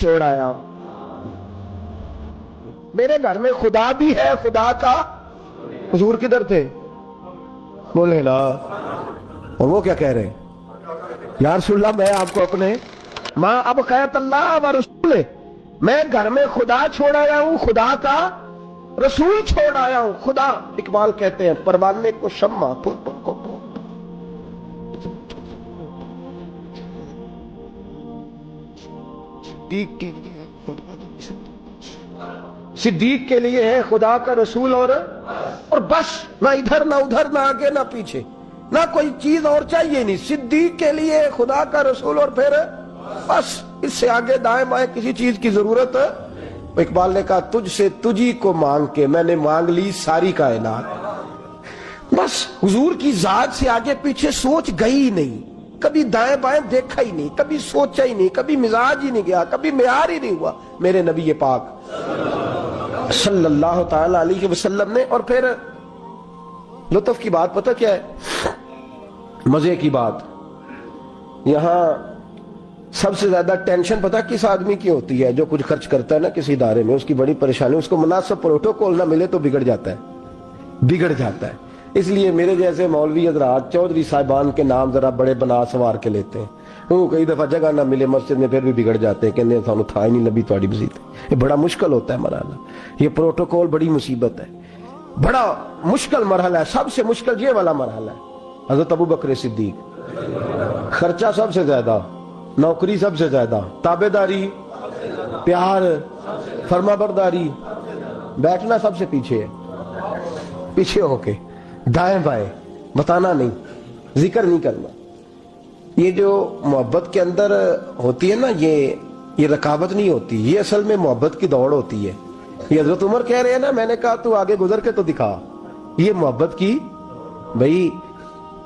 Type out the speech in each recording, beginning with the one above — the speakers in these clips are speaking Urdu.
چھوڑ آیا. میرے گھر میں خدا بھی ہے, خدا کا. حضور کدھر تھے؟ بولے لا. اور وہ کیا کہہ رہے ہیں؟ یا رسول اللہ میں آپ کو اپنے ماں اب قیت اللہ و رسول, میں گھر میں خدا چھوڑ آیا ہوں, خدا کا رسول چھوڑ آیا ہوں. خدا, اقبال کہتے ہیں پروانے کو شمع صدیق کے لیے ہے خدا کا رسول اور بس, نہ ادھر نہ ادھر, نہ آگے نہ پیچھے, نہ کوئی چیز اور چاہیے نہیں. صدیق کے لیے خدا کا رسول اور پھر بس, اس سے آگے دائیں بائیں کسی چیز کی ضرورت. اقبال نے کہا تجھ سے تجھی کو مانگ کے میں نے مانگ لی ساری کائنات. بس حضور کی ذات سے آگے پیچھے سوچ گئی نہیں, کبھی دائیں بائیں دیکھا ہی نہیں, کبھی سوچا ہی نہیں, کبھی مزاج ہی نہیں گیا, کبھی معیار ہی نہیں ہوا میرے نبی پاک صلی اللہ تعالی علیہ وسلم نے. اور پھر لطف کی بات پتہ کیا ہے, مزے کی بات, یہاں سب سے زیادہ ٹینشن پتہ کس آدمی کی ہوتی ہے؟ جو کچھ خرچ کرتا ہے نا کسی ادارے میں, اس کی بڑی پریشانی, اس کو مناسب پروٹوکول نہ ملے تو بگڑ جاتا ہے. اس لیے میرے جیسے مولوی حضرات چودھری صاحبان کے نام ذرا بڑے بنا سوار کے لیتے ہیں. وہ کئی دفعہ جگہ نہ ملے مسجد میں پھر بھی بگڑ جاتے ہیں, کہنے سانو تھا ہی نہیں نبی تواڈی مسجد. یہ بڑا مشکل ہوتا ہے مرحلہ, یہ پروٹوکول بڑی مصیبت ہے, بڑا مشکل مرحلہ ہے. سب سے مشکل یہ والا مرحلہ ہے. حضرت ابو بکر صدیق, خرچہ سب سے زیادہ, نوکری سب سے زیادہ, تابعداری, پیار, فرما برداری, بیٹھنا سب سے پیچھے ہے, پیچھے ہو کے دائیں بائیں, بتانا نہیں, ذکر نہیں کرنا. یہ جو محبت کے اندر ہوتی ہے نا, یہ رکاوٹ نہیں ہوتی, یہ اصل میں محبت کی دوڑ ہوتی ہے. یہ حضرت عمر کہہ رہے ہیں نا, میں نے کہا تو آگے گزر کے تو دکھا. یہ محبت کی, بھئی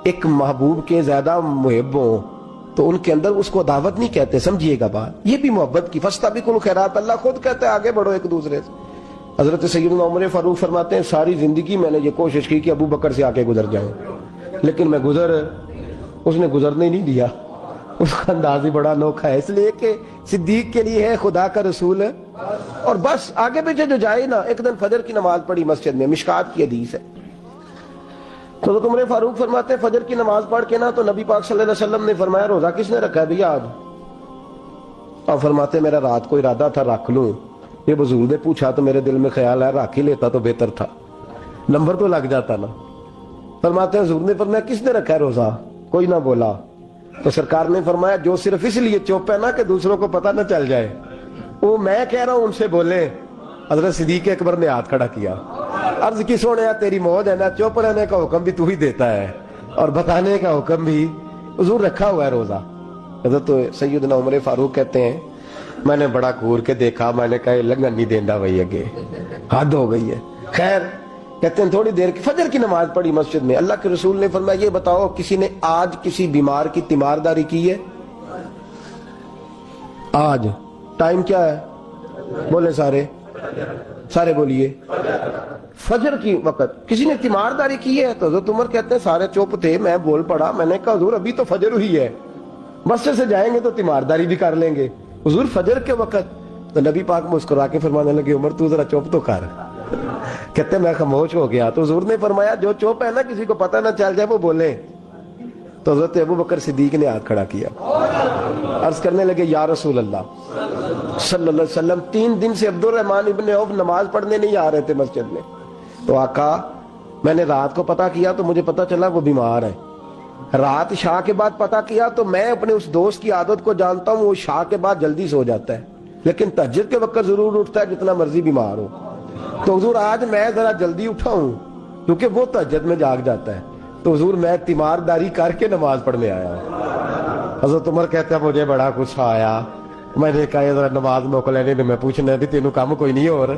ایک محبوب کے زیادہ محب ہوں تو ان کے اندر اس کو دعوت نہیں کہتے, سمجھیے گا بات. یہ بھی محبت کی فاستبقوا الخیرات, اللہ خود کہتا ہے آگے بڑھو ایک دوسرے سے. حضرت سیدنا عمر فاروق فرماتے ہیں ساری زندگی میں نے یہ کوشش کی کہ ابو بکر سے آگے گزر جاؤں, لیکن میں اس نے گزرنے نہیں دیا. اس کا انداز ہی بڑا انوکھا ہے, اس لیے کہ صدیق کے لیے ہے خدا کا رسول اور بس. آگے پیچھے جو جائے نا, ایک دن فجر کی نماز پڑھی مسجد میں, مشکات کی حدیث ہے. تو حضرت عمر فاروق فرماتے ہیں فجر کی نماز پڑھ کے نا تو نبی پاک صلی اللہ علیہ وسلم نے فرمایا روزہ کس نے رکھا ہے بھیا آج؟ اور فرماتے میرا رات کو ارادہ تھا رکھ لوں. یہ بزرگ نے پوچھا تو میرے دل میں خیال ہے رکھ ہی لیتا تو بہتر تھا, نمبر تو لگ جاتا نا. فرماتے ہیں حضور نے فرمایا کس نے رکھا ہے روزہ؟ کوئی نہ بولا. تو سرکار نے فرمایا جو صرف اس لیے چپ ہے نا کہ دوسروں کو پتہ نہ چل جائے, وہ میں کہہ رہا ہوں ان سے بولے. حضرت صدیق اکبر نے ہاتھ کھڑا کیا, عرض کی سونے تیری موج ہے نا, چپ رہنے کا حکم بھی تو ہی دیتا ہے اور بتانے کا حکم بھی. حضور رکھا ہوا ہے روزہ. حضرت سیدنا عمر فاروق کہتے ہیں میں نے بڑا گور کے دیکھا, میں نے کہا لنگن نہیں دیندا بھائی, اگے حد ہو گئی ہے. خیر کہتے ہیں تھوڑی دیر کی فجر کی نماز پڑھی مسجد میں. اللہ کے رسول نے فرمایا یہ بتاؤ کسی نے آج کسی بیمار کی تیمارداری کی ہے؟ آج ٹائم کیا ہے؟ بولے سارے بولیے. فجر کی وقت کسی نے تیمارداری کی ہے؟ تو حضرت عمر کہتے ہیں سارے چپ تھے, میں بول پڑا, میں نے کہا حضور ابھی تو فجر ہوئی ہے, مسجد سے جائیں گے تو تیمارداری بھی کر لیں گے. حضور فجر کے وقت. تو نبی پاک مسکرا کے فرمانے لگے عمر تو ذرا چپ تو کر. کہتے ہیں میں خاموش ہو گیا. تو حضور نے فرمایا جو چپ ہے نا کسی کو پتہ نہ چل جائے وہ بولے. تو حضرت ابو بکر صدیق نے ہاتھ کھڑا کیا, عرض کرنے لگے یا رسول اللہ صلی اللہ علیہ وسلم 3 دن سے عبد الرحمن ابن عوف نماز پڑھنے نہیں آ رہے تھے مسجد میں. تو آقا میں نے رات کو پتہ کیا تو مجھے پتہ چلا وہ بیمار ہے. رات شاہ کے بعد پتہ کیا تو میں اپنے اس دوست کی عادت کو جانتا ہوں, وہ شاہ کے بعد جلدی سو جاتا ہے لیکن تہجد کے وقت ضرور اٹھتا ہے جتنا مرضی بیمار ہو. تو حضور آج میں ذرا جلدی اٹھا ہوں کیونکہ وہ تہجد میں جاگ جاتا ہے. تو حضور میں تیمارداری کر کے نماز پڑھنے آیا ہوں. حضرت عمر کہتا ہے مجھے بڑا غصہ آیا, میں نے کہا ذرا نماز موقع لینے میں پوچھنا بھی تینوں کام کوئی نہیں اور.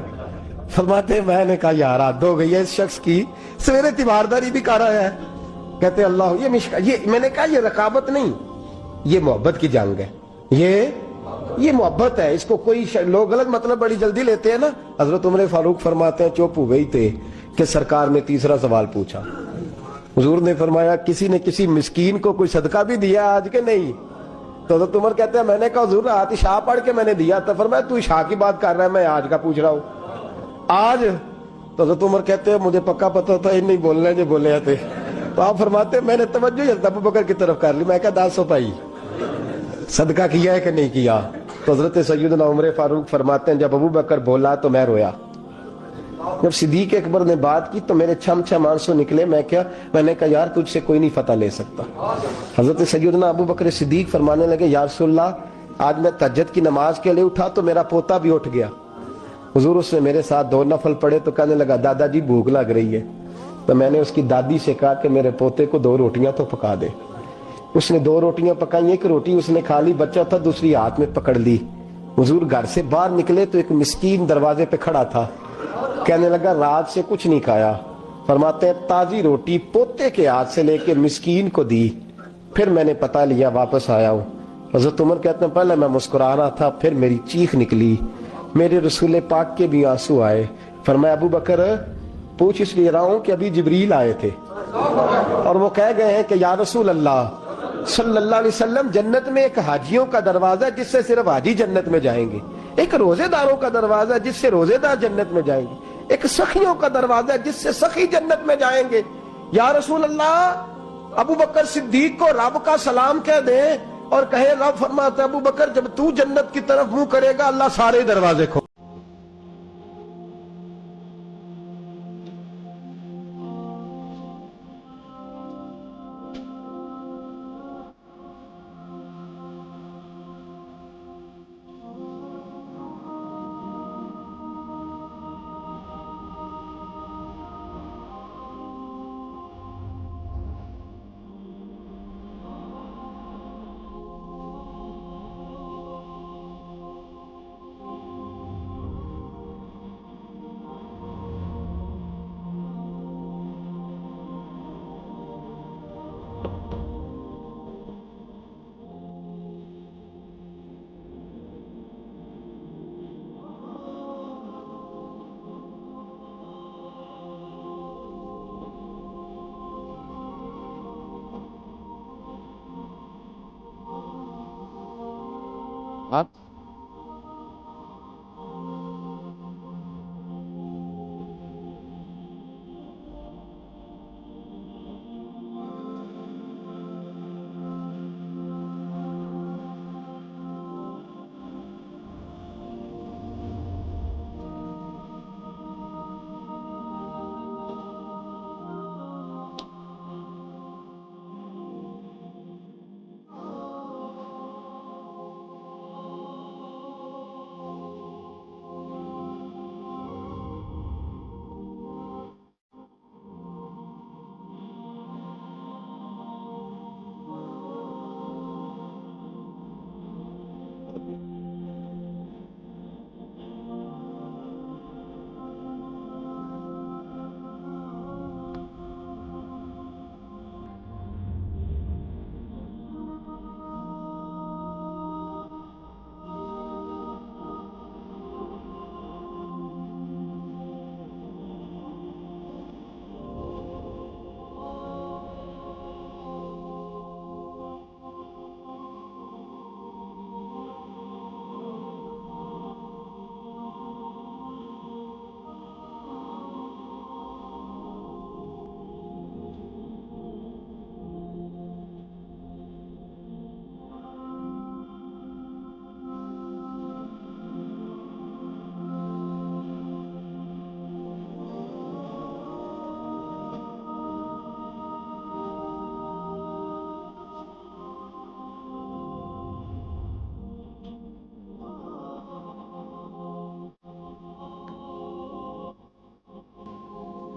فرماتے میں نے کہا یار حد ہو گئی ہے اس شخص کی, سویرے تیمارداری بھی کر رہا ہے. کہتے اللہ یہ میں نے کہا یہ رقابت نہیں, یہ محبت کی جنگ ہے, یہ محبت ہے. اس کو کوئی لوگ غلط مطلب بڑی جلدی لیتے ہیں نا. حضرت عمر فاروق فرماتے ہیں چپ ہو گئی تھے کہ سرکار نے تیسرا سوال پوچھا. حضور نے فرمایا کسی نے کسی مسکین کو کوئی صدقہ بھی دیا آج کے نہیں؟ تو حضرت عمر کہتے ہیں میں نے کہا حضور رات عشاء پڑھ کے میں نے دیا تھا. فرمایا تو عشاء کی بات کر رہا ہے, میں آج کا پوچھ رہا ہوں. آج تو حضرت عمر کہتے ہیں مجھے پکا پتا تھا یہ نہیں بولنے جو بولے تھے. تو آپ فرماتے ہیں میں نے توجہ حضرت ابو بکر کی طرف کر لی. میں کہا 10 پائی صدقہ کیا ہے کہ نہیں کیا؟ تو حضرت سیدنا عمر فاروق فرماتے ہیں جب ابو بکر بولا تو میں رویا. جب صدیق اکبر نے بات کی تو میرے چھم چھم آنسو نکلے. میں نے کہا یار تجھ سے کوئی نہیں فتح لے سکتا. حضرت سیدنا ابو بکر صدیق فرمانے لگے یا رسول اللہ آج میں تہجد کی نماز کے لیے اٹھا تو میرا پوتا بھی اٹھ گیا. حضور اس نے میرے ساتھ 2 نفل پڑھے تو کہنے لگا دادا جی بھوک لگ رہی ہے. تو میں نے اس کی دادی سے کہا کہ میرے پوتے کو 2 روٹیاں تو پکا دے. اس نے 2 روٹیاں پکائیں. ایک روٹی اس نے کھا لی, بچہ تھا, دوسری ہاتھ میں پکڑ لی. حضور گھر سے باہر نکلے تو ایک مسکین دروازے پہ کھڑا تھا. کہنے لگا رات سے کچھ نہیں کھایا. فرماتے ہیں تازی روٹی پوتے کے ہاتھ سے لے کے مسکین کو دی. پھر میں نے پتہ لیا واپس آیا ہوں. حضرت عمر کہتے ہیں پہلے میں مسکرا رہا تھا, پھر میری چیخ نکلی. میرے رسول پاک کے بھی آنسو آئے. فرمایا ابو بکر پوچھ اس لیے رہا ہوں کہ ابھی جبریل آئے تھے اور وہ کہہ گئے ہیں کہ یا رسول اللہ صلی اللہ علیہ وسلم جنت میں ایک حاجیوں کا دروازہ ہے جس سے صرف حاجی جنت میں جائیں گے, ایک روزے داروں کا دروازہ ہے جس سے روزے دار جنت میں جائیں گے, ایک سخیوں کا دروازہ ہے جس سے سخی جنت میں جائیں گے. یا رسول اللہ ابو بکر صدیق کو رب کا سلام کہہ دیں اور کہے رب فرماتا ہے ابو بکر جب تو جنت کی طرف منہ کرے گا اللہ سارے دروازے کھول. آپ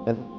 ہے